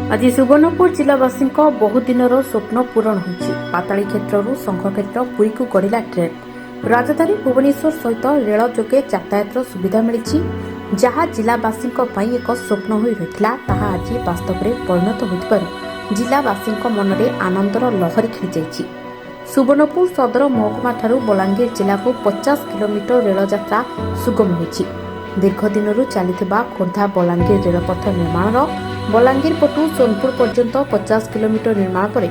आज सुवर्णपुर जिलावासी बहु दिन स्वप्न पूरण होइछि। पाताली क्षेत्रु संघक्षेत्र पुरी को गढ़िला ट्रेन राजधानी भुवनेश्वर सहित रेल जोगे यातायात सुविधा मिली, जहाँ जिलावासी एक स्वप्न हो रही आज वास्तव में परिणत हो जिलावासी मनरे आनंदर लहरी खेली जाइछि। सुवर्णपुर सदर महकुमा ठारू बलांगीर जिला को 50 किलोमीटर रेल यात्रा सुगम होइछि। दीर्घ दिन चलता खोर्धा बलांगीर रेलपथ निर्माण बलांगीर पटू सोनपुर पर्यंत 50 किलोमीटर निर्माण पर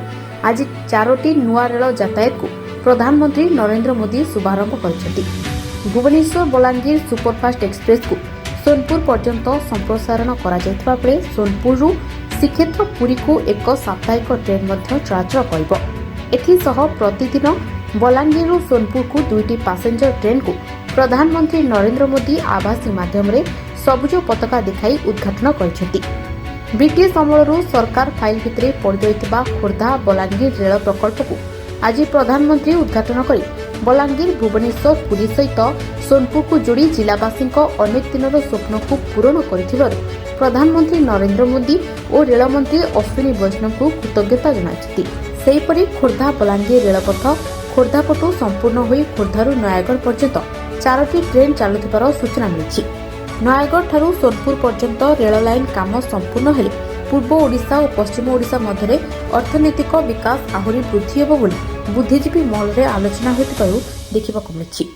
आज 4टी नुआ रेल यातायात को प्रधानमंत्री नरेंद्र मोदी शुभारंभ कर भुवनेश्वर बलांगीर सुपरफास्ट एक्सप्रेस को सोनपुर पर्यंत संप्रसारण कर सोनपुर श्रीक्षेत्र पुरी को एक साप्ताहिक ट्रेन चलाचल कर प्रतिदिन बलांगीर सोनपुर को 2टी पैसेंजर ट्रेन को प्रधानमंत्री नरेंद्र मोदी आभासी माध्यम सबुज पताका देखाई उद्घाटन कर ब्रिटिश अमलरू सरकार फाइल भितर पड़ जाइथिबा खोर्धा बलांगीर रेल प्रकल्प को आज प्रधानमंत्री उद्घाटन कर बलांगीर भुवनेश्वर पुरी सहित सोनपुर को जोड़ी जिलावासी अनेक दिन स्वप्न को पूरण कर प्रधानमंत्री नरेंद्र मोदी और रेलमंत्री अश्विनी वैष्णव को कृतज्ञता जनाइछथि। खोर्धा बलांगीर रेलपथ खोर्धा पटू संपूर्ण होई खोर्धारू नयागढ़ पर्यंत 4टी ट्रेन चलुथिबार सूचना मिली। नयागढ़ ठारू सोनपुर पर्यंत रेल लाइन काम संपूर्ण हेले पूर्व ओडिशा और पश्चिम ओडिशा मध्य अर्थनैतिक विकास आहुरी वृद्धि हेब बोली बुद्धिजीवी महल में आलोचना होतिबारु देखिबाकु मिलिछि।